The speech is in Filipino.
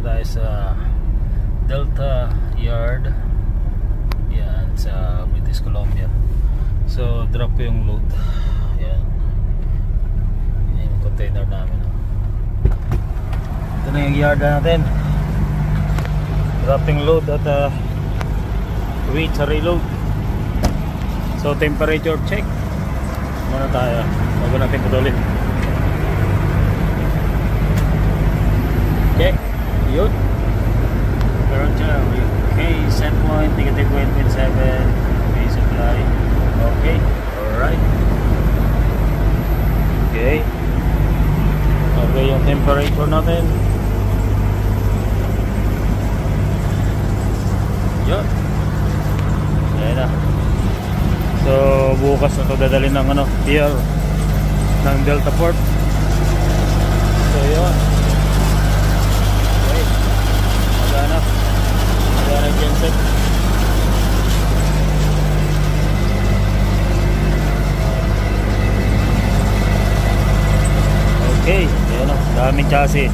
tayo sa Delta Yard. Yan, sa British Columbia. So, drop ko yung load. Yan. Yan yung container namin. Ito na yung yard natin. Dropping load at wait sa reload. So, temperature check muna tayo bago natin patuloy. Okay, yun. Okay, set point, negative 1.7. Okay, supply. Okay, alright. Okay. Okay, yung temperature natin. Yun. Ayan na. So, bukas na ito dadalhin ng pier ng Delta Port. So, yun. Okay. Magana yung genset. Okay. Ayan o. Daming chassis.